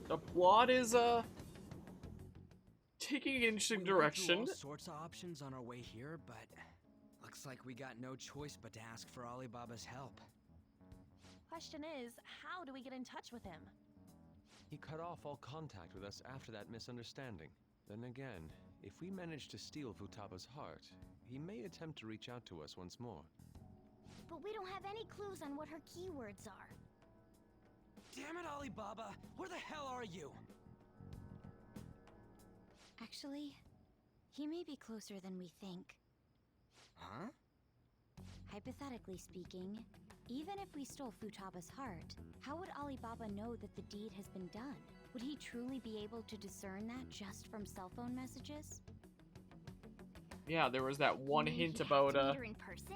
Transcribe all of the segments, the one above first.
The plot is taking an interesting direction. We went through all sorts of options on our way here, but looks like we got no choice but to ask for Alibaba's help. Question is, how do we get in touch with him? He cut off all contact with us after that misunderstanding. Then again, if we manage to steal Futaba's heart, he may attempt to reach out to us once more. But we don't have any clues on what her keywords are. Damn it, Alibaba! Where the hell are you? Actually, he may be closer than we think. Huh? Hypothetically speaking, even if we stole Futaba's heart, how would Alibaba know that the deed has been done? Would he truly be able to discern that just from cell phone messages? Yeah, there was that one hint about meet her in person?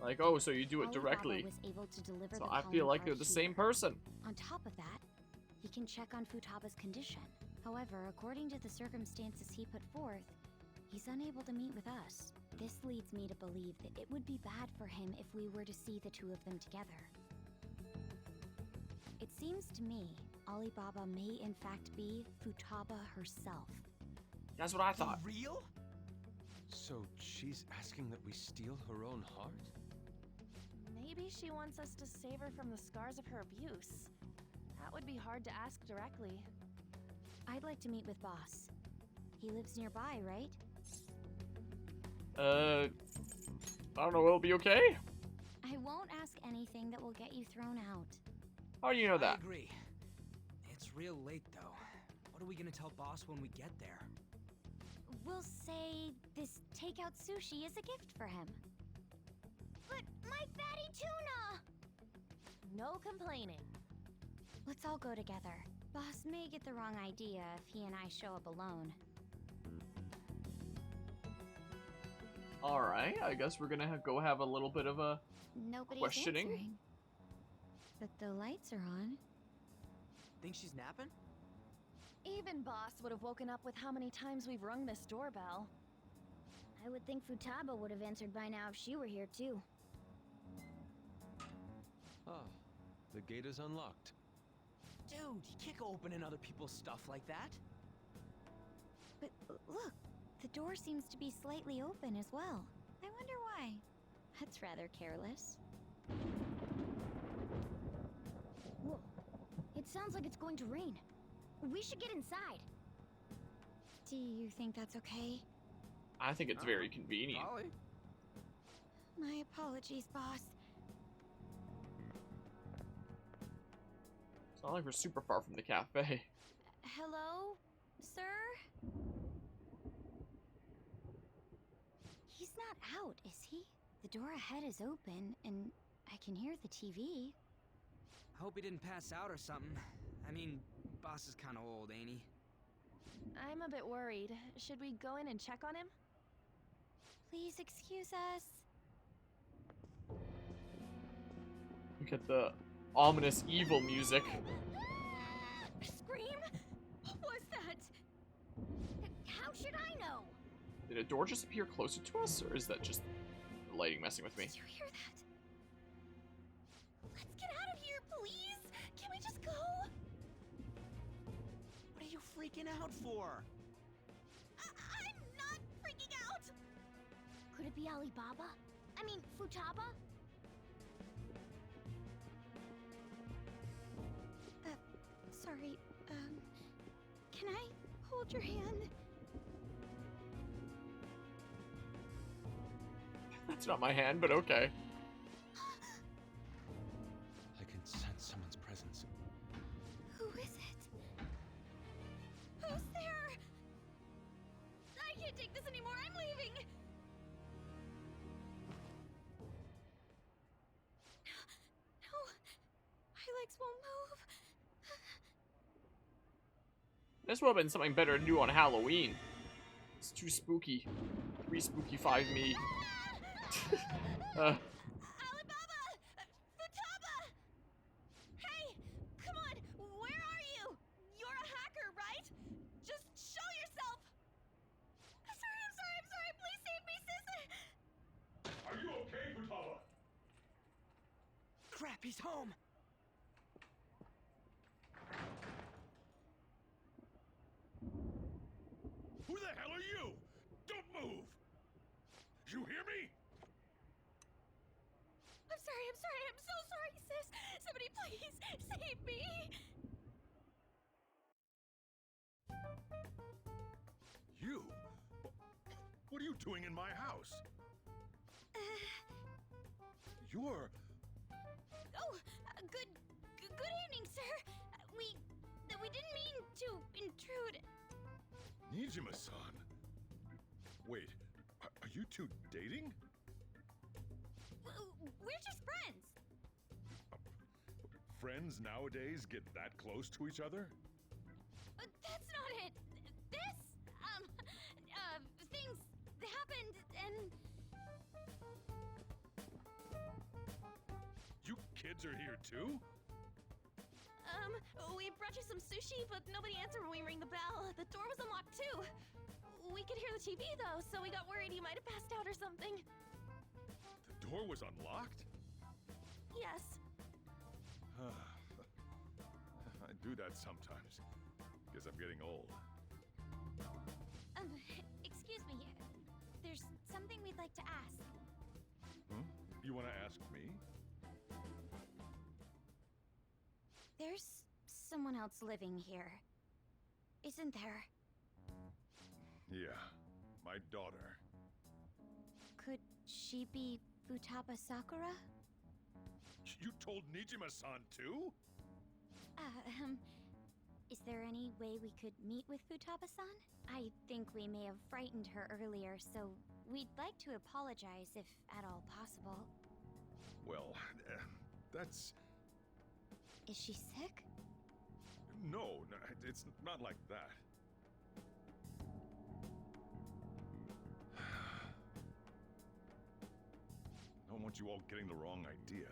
like, oh, so you do it directly. Was able to deliver So the I feel like they're the same person. On top of that, he can check on Futaba's condition. However, according to the circumstances he put forth, he's unable to meet with us. This leads me to believe that it would be bad for him if we were to see the two of them together. It seems to me Alibaba may in fact be Futaba herself. That's what I thought. For real? So she's asking that we steal her own heart? Maybe she wants us to save her from the scars of her abuse. That would be hard to ask directly. I'd like to meet with Boss. He lives nearby, right? I don't know, will it be okay? I won't ask anything that will get you thrown out. How do you know I that? agree. It's real late, though. What are we gonna tell Boss when we get there? We'll say this takeout sushi is a gift for him. But my fatty tuna! No complaining. Let's all go together. Boss may get the wrong idea if he and I show up alone. Alright, I guess we're gonna go have a little bit of a Nobody's questioning. answering. But the lights are on. Think she's napping? Even Boss would have woken up with how many times we've rung this doorbell. I would think Futaba would have answered by now if she were here too. Ah, the gate is unlocked. Dude, you can't go opening other people's stuff like that. But look, the door seems to be slightly open as well. I wonder why. That's rather careless. Whoa. It sounds like it's going to rain. We should get inside. Do you think that's okay? I think it's very convenient. Probably. My apologies, boss. It's not like we're super far from the cafe. Hello, sir? He's not out, is he? The door ahead is open, and I can hear the TV. I hope he didn't pass out or something. I mean, Boss is kind of old, ain't he? I'm a bit worried. Should we go in and check on him? Please excuse us. Look at the ominous evil music. Scream? What was that? How should I know? Did a door just appear closer to us, or is that just the lighting messing with me? Did you hear that? Let's get out of here, please. Can we just go? What are you freaking out for? I'm not freaking out. Could it be Alibaba? I mean, Futaba? Sorry, can I hold your hand? That's not my hand, but okay. I can sense someone's presence. Who is it? Who's there? I can't take this anymore. I'm leaving. No, my legs won't move. This would have been something better to do on Halloween. It's too spooky. 3 spooky, 5 me. Alibaba! Futaba! Hey, come on, where are you? You're a hacker, right? Just show yourself! I'm sorry, please save me, sis! Are you okay, Futaba? Crap, he's home! Who the hell are you? Don't move! You hear me? I'm sorry, I'm so sorry, sis. Somebody please save me. You? What are you doing in my house? You're... Oh, good evening, sir. We didn't mean to intrude. Nijima-san. Wait, are you two dating? We're just friends. Friends nowadays get that close to each other? That's not it. This, things happened and... You kids are here too? We brought you some sushi, but nobody answered when we rang the bell. The door was unlocked too. We could hear the TV though, so we got worried you might have passed out or something. The door was unlocked? Yes. I do that sometimes. Guess I'm getting old. Excuse me. There's something we'd like to ask. Hmm? You want to ask me? There's someone else living here, isn't there? Yeah, my daughter. Could she be Futaba Sakura? You told Nijima-san too? Is there any way we could meet with Futaba-san? I think we may have frightened her earlier, so we'd like to apologize if at all possible. Well, that's... Is she sick? No, it's not like that. I don't want you all getting the wrong idea.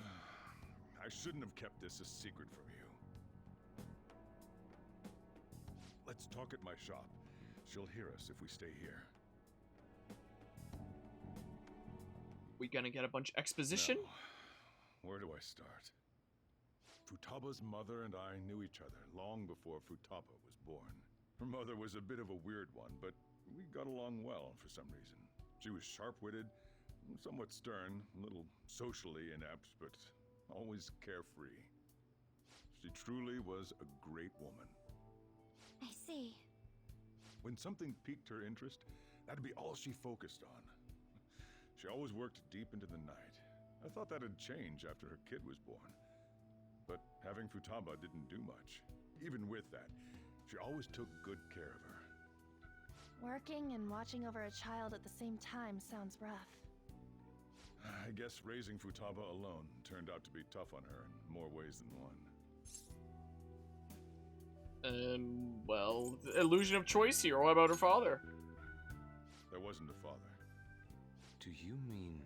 I shouldn't have kept this a secret from you. Let's talk at my shop. She'll hear us if we stay here. We gonna get a bunch of exposition? Now, where do I start? Futaba's mother and I knew each other long before Futaba was born. Her mother was a bit of a weird one, but we got along well for some reason. She was sharp-witted, somewhat stern, a little socially inept, but always carefree. She truly was a great woman. I see. When something piqued her interest, that'd be all she focused on. She always worked deep into the night. I thought that'd change after her kid was born. But having Futaba didn't do much. Even with that, she always took good care of her. Working and watching over a child at the same time sounds rough. I guess raising Futaba alone turned out to be tough on her in more ways than one. Well, illusion of choice here. What about her father? There wasn't a father. Do you mean...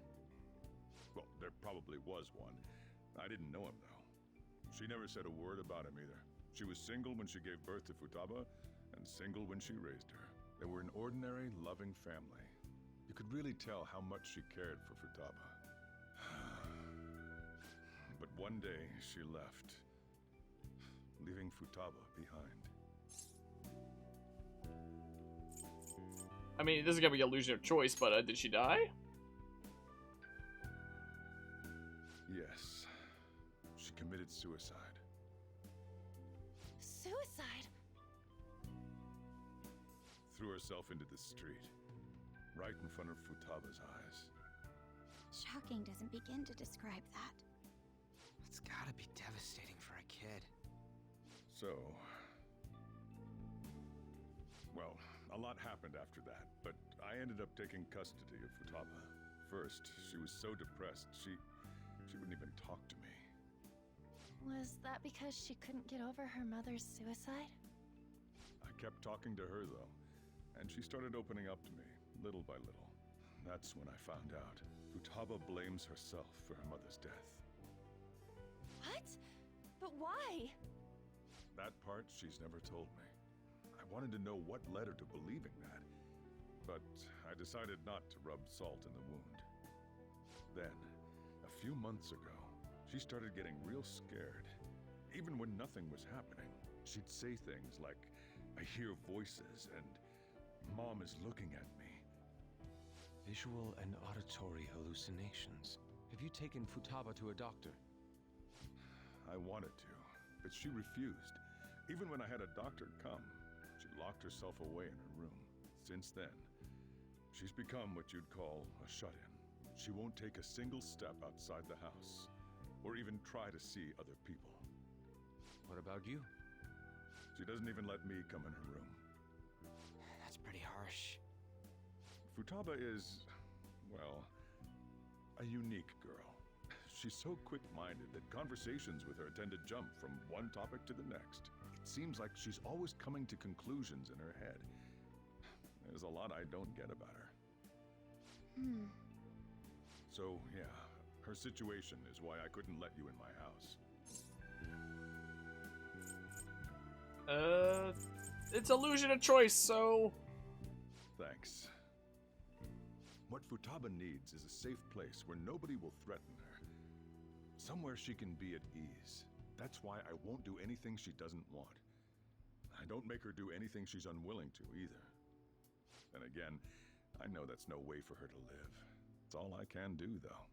Well, there probably was one. I didn't know him, though. She never said a word about him either. She was single when she gave birth to Futaba, and single when she raised her. They were an ordinary, loving family. You could really tell how much she cared for Futaba. But one day, she left, leaving Futaba behind. I mean, this is gonna be illusion of choice, but did she die? Yes. She committed suicide. Suicide? Threw herself into the street, right in front of Futaba's eyes. Shocking doesn't begin to describe that. It's gotta be devastating for a kid. So... Well, a lot happened after that, but I ended up taking custody of Futaba. First, she was so depressed, she wouldn't even talk to me. Was that because she couldn't get over her mother's suicide? I kept talking to her, though, and she started opening up to me, little by little. That's when I found out. Futaba blames herself for her mother's death. What? But why? That part she's never told me. I wanted to know what led her to believing that, but I decided not to rub salt in the wound. Then, a few months ago, she started getting real scared. Even when nothing was happening, she'd say things like, I hear voices, and Mom is looking at me. Visual and auditory hallucinations. Have you taken Futaba to a doctor? I wanted to, but she refused. Even when I had a doctor come, she locked herself away in her room. Since then, she's become what you'd call a shut-in. She won't take a single step outside the house, or even try to see other people. What about you? She doesn't even let me come in her room. That's pretty harsh. Futaba is, well, a unique girl. She's so quick-minded that conversations with her tend to jump from one topic to the next. It seems like she's always coming to conclusions in her head. There's a lot I don't get about her. So, yeah, her situation is why I couldn't let you in my house. It's illusion of choice, so... Thanks. What Futaba needs is a safe place where nobody will threaten her. Somewhere she can be at ease. That's why I won't do anything she doesn't want. I don't make her do anything she's unwilling to, either. Then again, I know that's no way for her to live. It's all I can do, though.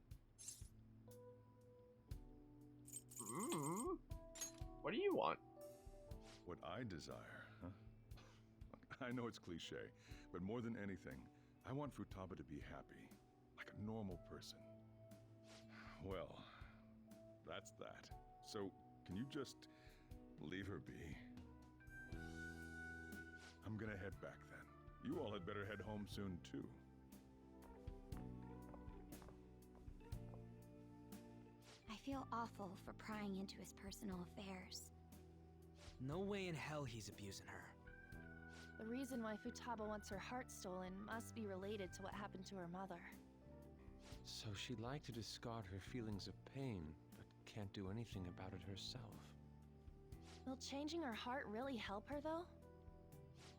What do you want? What I desire, huh? I know it's cliche, but more than anything, I want Futaba to be happy, like a normal person. Well, that's that. So, can you just leave her be? I'm gonna head back then. You all had better head home soon, too. I feel awful for prying into his personal affairs. No way in hell he's abusing her. The reason why Futaba wants her heart stolen must be related to what happened to her mother. So she'd like to discard her feelings of pain, but can't do anything about it herself. Will changing her heart really help her, though?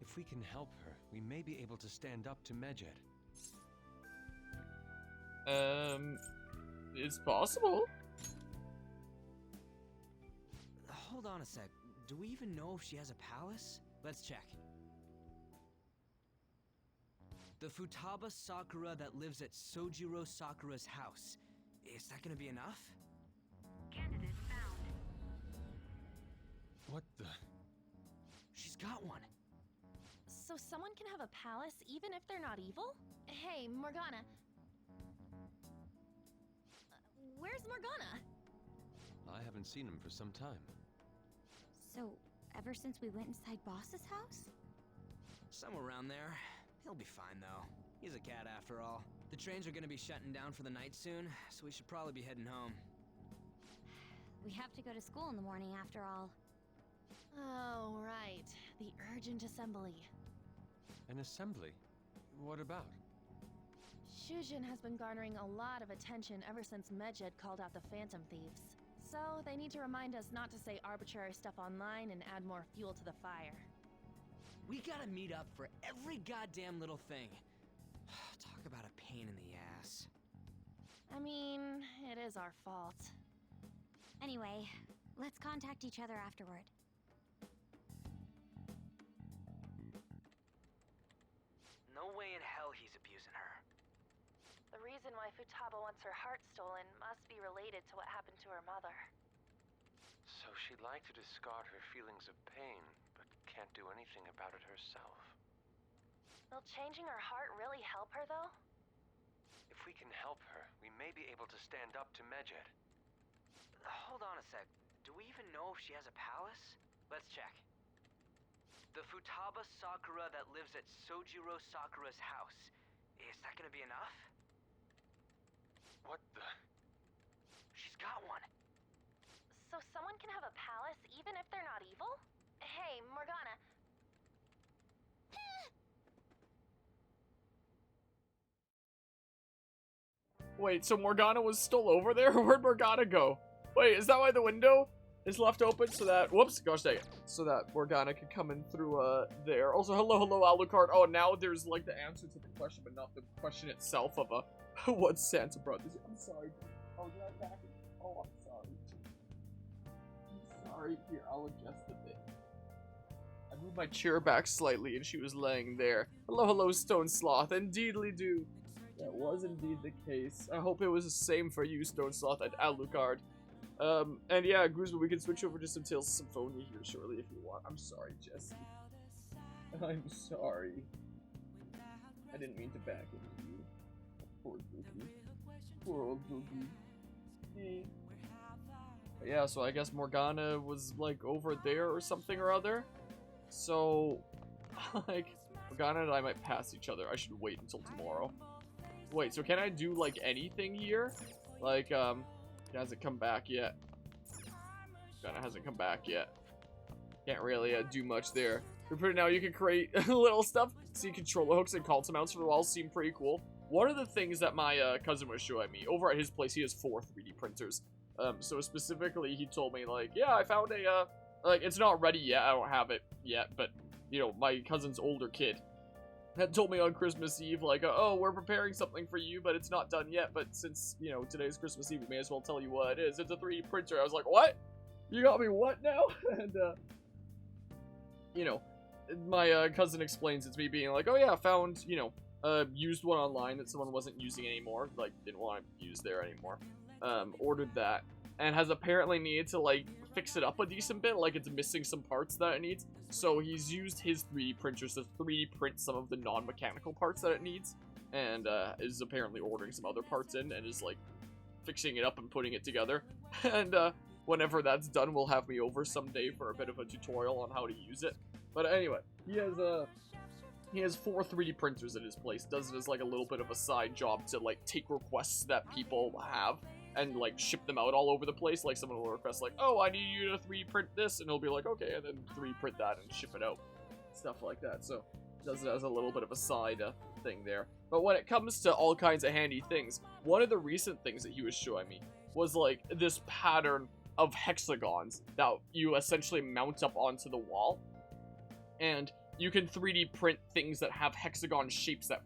If we can help her, we may be able to stand up to Medjed. It's possible. Hold on a sec. Do we even know if she has a palace? Let's check. The Futaba Sakura that lives at Sojiro Sakura's house. Is that gonna be enough? Candidate found. What the? She's got one. So someone can have a palace even if they're not evil? Hey, Morgana. Where's Morgana? I haven't seen him for some time. So, ever since we went inside Boss's house? Somewhere around there. He'll be fine, though. He's a cat after all. The trains are gonna be shutting down for the night soon, so we should probably be heading home. We have to go to school in the morning after all. Oh, right. The urgent assembly. An assembly? What about? Shujin has been garnering a lot of attention ever since Medjed called out the Phantom Thieves. So, they need to remind us not to say arbitrary stuff online and add more fuel to the fire. We gotta meet up for every goddamn little thing. Talk about a pain in the ass. I mean, it is our fault. Anyway, let's contact each other afterward. No way in hell he's abusing her. The reason why Futaba wants her heart stolen must be related to what happened to her mother. So she'd like to discard her feelings of pain, but can't do anything about it herself. Will changing her heart really help her, though? If we can help her, we may be able to stand up to Medjed. Hold on a sec. Do we even know if she has a palace? Let's check. The Futaba Sakura that lives at Sojiro Sakura's house. Is that gonna be enough? What the? She's got one. So someone can have a palace even if they're not evil? Hey, Morgana. Wait, so Morgana was still over there? Where'd Morgana go? Wait, is that why the window is left open so that... Whoops, gosh dang it. So that Morgana could come in through, there. Also, hello, Alucard. Oh, now there's, like, the answer to the question, but not the question itself of, what Santa brought this. I'm sorry. Oh, did I back it? Oh, I'm sorry. I'm sorry. Here, I'll adjust the bit. I I moved my chair back slightly and she was laying there. Hello, hello, Stone Sloth. Indeedly do. That was indeed the case. I hope it was the same for you, Stone Sloth, and Alucard. And yeah, Guzma, we can switch over to some Tales of Symphonia here shortly if you want. I'm sorry, Jesse. I'm sorry. I didn't mean to back into you. Poor Goofy. Poor old Goofy. But yeah, so I guess Morgana was, like, over there or something or other. So, like, Morgana and I might pass each other. I should wait until tomorrow. Wait, so can I do, like, anything here? Like, it hasn't come back yet. Morgana hasn't come back yet. Can't really do much there. For now, you can create little stuff. See, controller hooks and console mounts for the walls seem pretty cool. One of the things that my cousin was showing me, over at his place, he has 4 3D printers. So specifically, he told me, like, yeah, I found a, like, it's not ready yet, I don't have it yet, but, you know, my cousin's older kid had told me on Christmas Eve, like, oh, we're preparing something for you, but it's not done yet, but since, you know, today's Christmas Eve, we may as well tell you what it is. It's a 3D printer. I was like, what? You got me what now? And, you know, my cousin explains it's me being like, oh yeah, I found, you know, used one online that someone wasn't using anymore, like, didn't want to use there anymore. Ordered that, and has apparently needed to, like, fix it up a decent bit, like it's missing some parts that it needs, so he's used his 3D printers to 3D print some of the non-mechanical parts that it needs, and is apparently ordering some other parts in, and is, like, fixing it up and putting it together, and whenever that's done, we'll have me over someday for a bit of a tutorial on how to use it. But anyway, he has 4 3D printers at his place, does it as, like, a little bit of a side job to, like, take requests that people have, and, like, ship them out all over the place. Like, someone will request, like, oh, I need you to 3D print this, and he'll be like, okay, and then 3D print that and ship it out. Stuff like that, so does it as a little bit of a side thing there. But when it comes to all kinds of handy things, one of the recent things that he was showing me was, like, this pattern of hexagons that you essentially mount up onto the wall, and you can 3D print things that have hexagon shapes that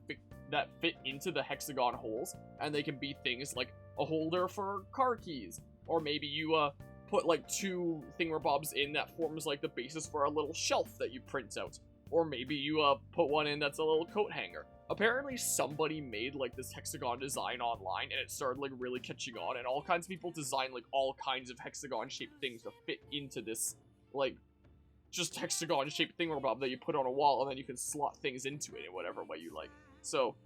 fit into the hexagon holes, and they can be things like a holder for car keys, or maybe you put like 2 thingamabobs in that forms like the basis for a little shelf that you print out, or maybe you put one in that's a little coat hanger. Apparently somebody made like this hexagon design online, and it started like really catching on, and all kinds of people design like all kinds of hexagon shaped things to fit into this like just hexagon shaped thingamabob that you put on a wall, and then you can slot things into it in whatever way you like. So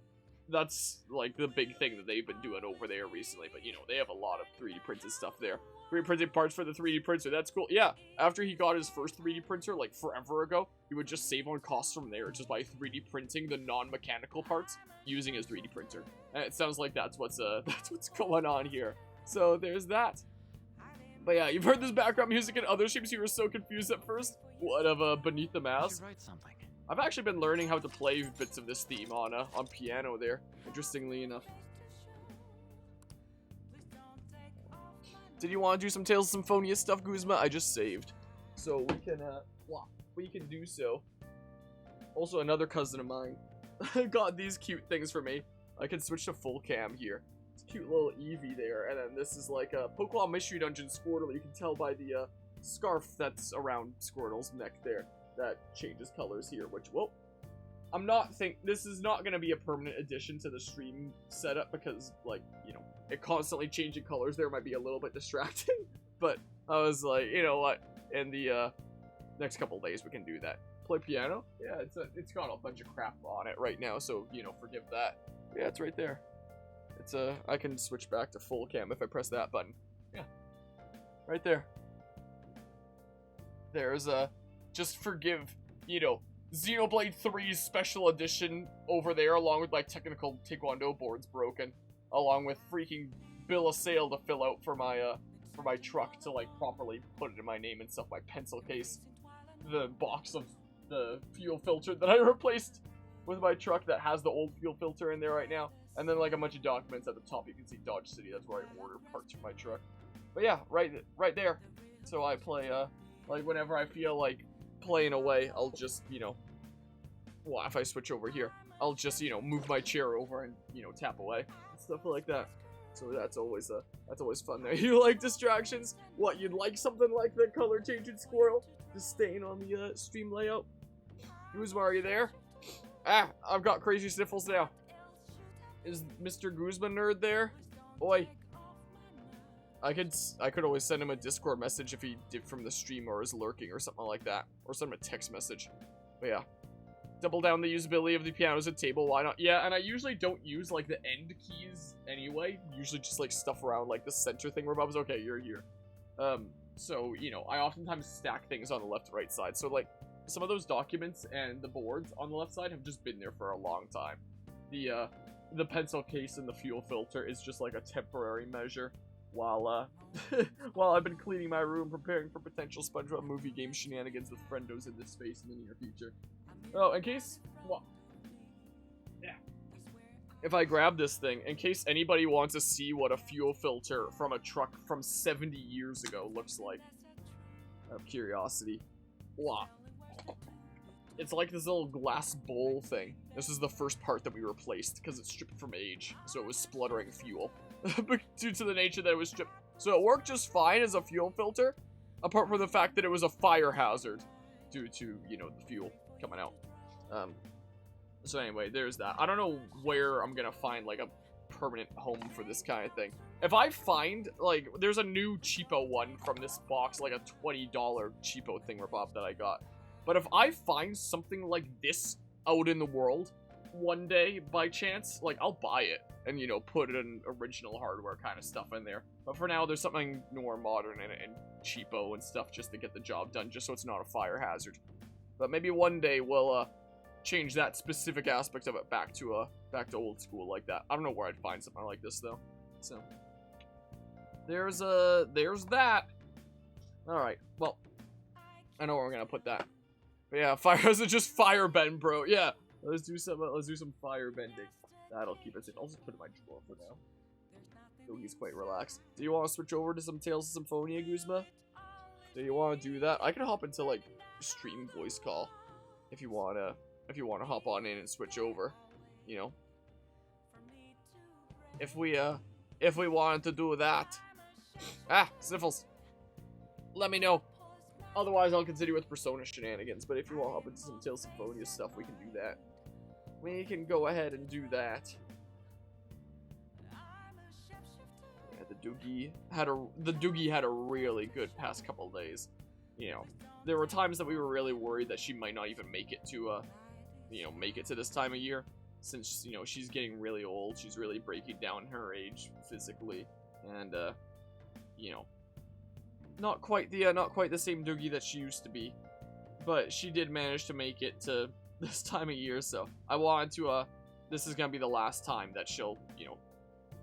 that's like the big thing that they've been doing over there recently. But you know, they have a lot of 3D printed stuff there. 3D printed parts for the 3D printer, that's cool. Yeah, after he got his first 3D printer like forever ago, he would just save on costs from there just by 3D printing the non-mechanical parts using his 3D printer. And it sounds like that's what's going on here. So there's that. But yeah, you've heard this background music in other streams. You were so confused at first. What of Beneath the Mask? Write something. I've actually been learning how to play bits of this theme on piano there, interestingly enough. Did you want to do some Tales of Symphonia stuff, Guzma? I just saved. So we can do so. Also, another cousin of mine got these cute things for me. I can switch to full cam here. It's a cute little Eevee there, and then this is like a Pokemon Mystery Dungeon Squirtle. You can tell by the scarf that's around Squirtle's neck there. That changes colors here, which, well, this is not going to be a permanent addition to the stream setup because, like, you know, it constantly changing colors there might be a little bit distracting, but I was like, you know what, in the next couple days we can do that. Play piano? Yeah, it's got a bunch of crap on it right now, so, you know, forgive that. Yeah, it's right there. It's I can switch back to full cam if I press that button. Yeah, right there. There's just forgive, you know, Xenoblade 3's special edition over there, along with my technical taekwondo boards broken, along with freaking bill of sale to fill out for my truck to like properly put it in my name and stuff, my pencil case, the box of the fuel filter that I replaced with my truck that has the old fuel filter in there right now, and then like a bunch of documents at the top. You can see Dodge City, that's where I order parts for my truck. But yeah, right there. So I play like whenever I feel like playing away, I'll just, you know, well, if I switch over here, I'll just, you know, move my chair over and, you know, tap away and stuff like that. So that's always fun there. You like distractions? What, you'd like something like the color changing squirrel just staying on the stream layout? Guzma, are you there? Ah, I've got crazy sniffles now. Is Mr. Guzma nerd there? Oi. I could always send him a Discord message if he did from the stream or is lurking or something like that. Or send him a text message. But yeah. Double down the usability of the pianos at table, why not? Yeah, and I usually don't use, like, the end keys anyway. Usually just, like, stuff around, like, the center thing where Bob's, okay, you're here. So, you know, I oftentimes stack things on the left-right side. So, like, some of those documents and the boards on the left side have just been there for a long time. The pencil case and the fuel filter is just, like, a temporary measure while, while I've been cleaning my room, preparing for potential SpongeBob movie game shenanigans with friendos in this space in the near future. Oh, in case, well, yeah. If I grab this thing, in case anybody wants to see what a fuel filter from a truck from 70 years ago looks like, out of curiosity. Wow. It's like this little glass bowl thing. This is the first part that we replaced because it's stripped from age, so it was spluttering fuel. Due to the nature that it was stripped. So it worked just fine as a fuel filter, apart from the fact that it was a fire hazard due to, you know, the fuel coming out. So anyway, there's that. I don't know where I'm gonna find, like, a permanent home for this kind of thing. If I find, like, there's a new cheapo one from this box, like a $20 cheapo thingamabob that I got. But if I find something like this out in the world one day, by chance, like, I'll buy it and, you know, put an original hardware kind of stuff in there. But for now, there's something more modern and cheapo and stuff just to get the job done, just so it's not a fire hazard. But maybe one day we'll, change that specific aspect of it back to old school like that. I don't know where I'd find something like this, though. So, there's that. Alright, well, I know where we're gonna put that. But yeah, fire hazard, just fire bend, bro. Yeah, let's do some fire bending. That'll keep us in. I'll just put it in my drawer for now. So he's quite relaxed. Do you want to switch over to some Tales of Symphonia, Guzma? Do you want to do that? I can hop into, like, stream voice call if you wanna hop on in and switch over, you know. If we wanted to do that. Ah, sniffles. Let me know. Otherwise, I'll continue with Persona shenanigans. But if you want to hop into some Tales of Symphonia stuff, we can do that. We can go ahead and do that. Yeah, the Doogie had a really good past couple days. You know, there were times that we were really worried that she might not even make it to make it to this time of year, since, you know, she's getting really old. She's really breaking down her age physically, and you know, not quite the same Doogie that she used to be, but she did manage to make it to this time of year. So I wanted to this is gonna be the last time that she'll, you know,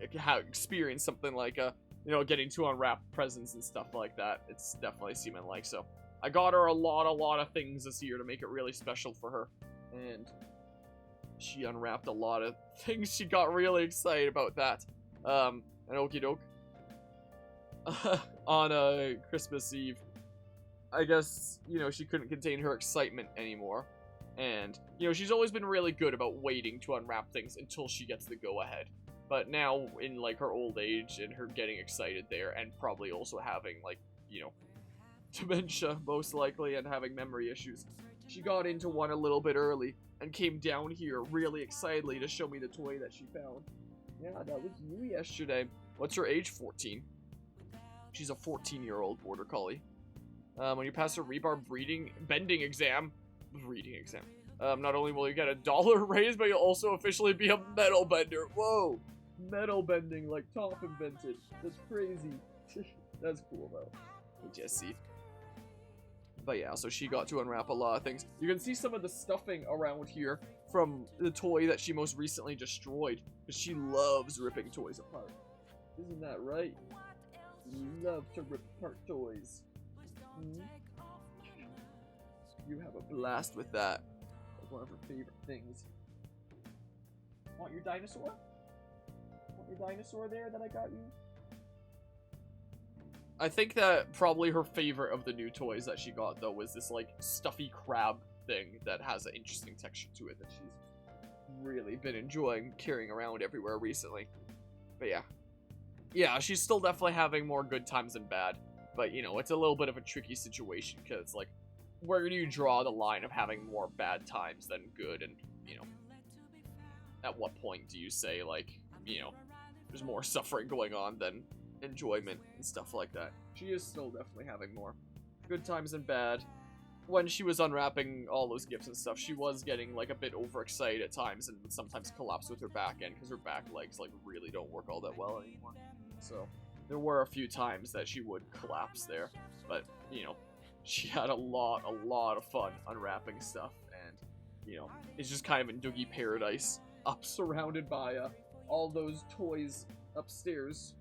experience something like getting to unwrap presents and stuff like that. It's definitely seeming like so. I got her a lot of things this year to make it really special for her. And she unwrapped a lot of things. She got really excited about that. And okie doke. On Christmas Eve, I guess, you know, she couldn't contain her excitement anymore. And, you know, she's always been really good about waiting to unwrap things until she gets the go-ahead. But now, in, like, her old age and her getting excited there, and probably also having, like, you know, dementia, most likely, and having memory issues, she got into one a little bit early and came down here really excitedly to show me the toy that she found. Yeah, that was you yesterday. What's her age? 14. She's a 14-year-old border collie. When you pass a rebar bending exam, not only will you get a $1 raise, but you'll also officially be a metal bender. Whoa! Metal bending like Top invented. That's crazy. That's cool, though. Hey, Jesse. But yeah, so she got to unwrap a lot of things. You can see some of the stuffing around here from the toy that she most recently destroyed, because she loves ripping toys apart. Isn't that right? You love to rip apart toys. Hmm? You have a blast with that. That's one of her favorite things. Want your dinosaur? Want your dinosaur there that I got you? I think that probably her favorite of the new toys that she got, though, was this, like, stuffy crab thing that has an interesting texture to it that she's really been enjoying carrying around everywhere recently. But yeah. Yeah, she's still definitely having more good times than bad. But, you know, it's a little bit of a tricky situation, because, like, where do you draw the line of having more bad times than good? And, you know, at what point do you say, like, you know, there's more suffering going on than enjoyment and stuff like that? She is still definitely having more good times than bad. When she was unwrapping all those gifts and stuff, she was getting, like, a bit overexcited at times and would sometimes collapse with her back end because her back legs, like, really don't work all that well anymore. So, there were a few times that she would collapse there, but, you know, she had a lot of fun unwrapping stuff, and, you know, it's just kind of in Doogie paradise, up surrounded by, all those toys upstairs.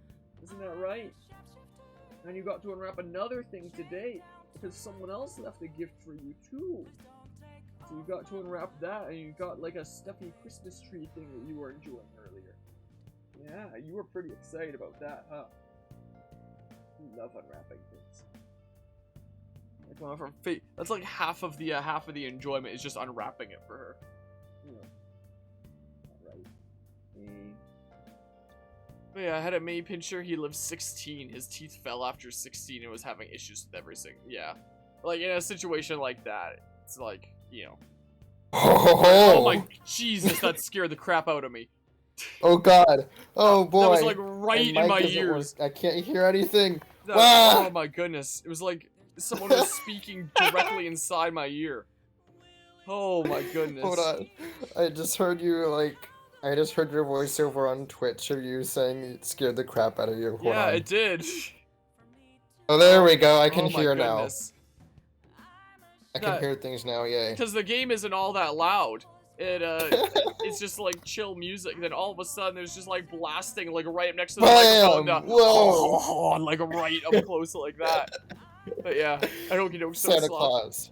Isn't that right? And you got to unwrap another thing today, because someone else left a gift for you, too. So you got to unwrap that, and you got, like, a stuffy Christmas tree thing that you were enjoying earlier. Yeah, you were pretty excited about that, huh? You love unwrapping things. Like one of her that's like half of the enjoyment is just unwrapping it for her. Yeah. Alright. But yeah, I had a mini pincher. He lived 16. His teeth fell after 16 and was having issues with everything. Yeah. Like, in a situation like that, it's like, you know. Oh my Jesus, that scared the crap out of me. Oh god. Oh boy. That was like right in my ears. I can't hear anything. Oh my goodness. It was like someone was speaking directly inside my ear. Oh my goodness. Hold on. I just heard you, like, I just heard your voiceover on Twitch of you saying it scared the crap out of you. Hold on. It did. Oh, there we go. I can my hear goodness. now. I can hear things now, yay. Because the game isn't all that loud. It's just like chill music. Then all of a sudden, there's just like blasting like right up next to the microphone. Whoa! Like right up close like that. But yeah, I don't get no Santa Claus.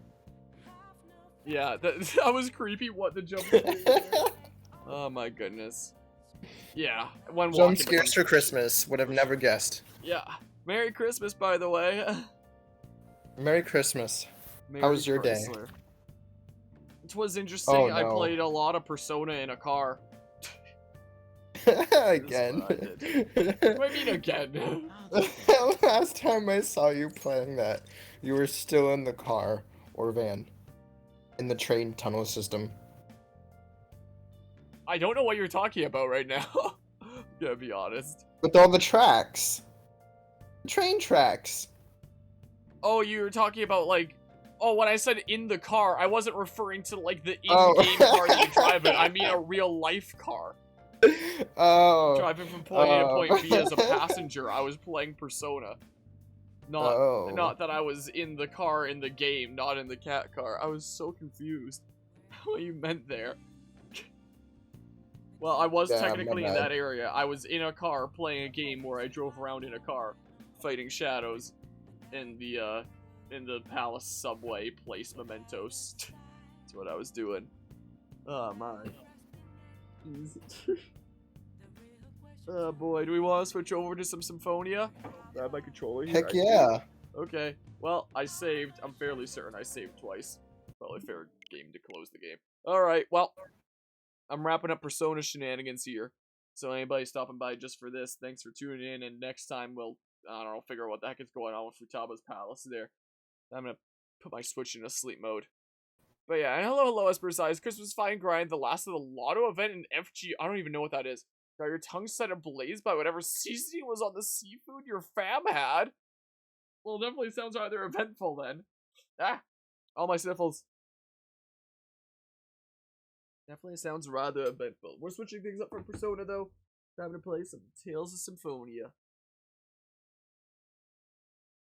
Yeah, that was creepy. What the jump scare there? Oh my goodness. Yeah, one Jump scares for Christmas. Would have never guessed. Yeah. Merry Christmas, by the way. Merry Christmas. Merry How was your day? It was interesting. Oh, no. I played a lot of Persona in a car. Again. What do I mean again? Last time I saw you playing that, you were still in the car or van in the train tunnel system. I don't know what you're talking about right now. Gotta be honest. With all the tracks. Train tracks. Oh, you were talking about like... Oh, when I said in the car, I wasn't referring to like the in-game car that you drive in. I mean a real-life car. Oh. Driving from point A to point B as a passenger. I was playing Persona. Not that I was in the car in the game, not in the cat car. I was so confused. What you meant there. Well, I was technically in that area. I was in a car playing a game where I drove around in a car, fighting shadows in the palace subway place mementos. That's what I was doing. Oh my. Oh boy, do we want to switch over to some Symphonia? Grab my controller here. Heck yeah. Okay, well, I saved. I'm fairly certain I saved twice. Probably a fair game to close the game. Alright, well, I'm wrapping up Persona shenanigans here. So anybody stopping by just for this, thanks for tuning in, and next time we'll, I don't know, figure out what the heck is going on with Futaba's Palace there. I'm gonna put my Switch into sleep mode. But yeah, and hello, Espersize, Christmas Fine Grind, the last of the Lotto event in FG, I don't even know what that is. Got your tongue set ablaze by whatever seasoning was on the seafood your fam had? Well, it definitely sounds rather eventful then. Ah, all my sniffles. Definitely sounds rather eventful. We're switching things up for Persona though. Time to play some Tales of Symphonia.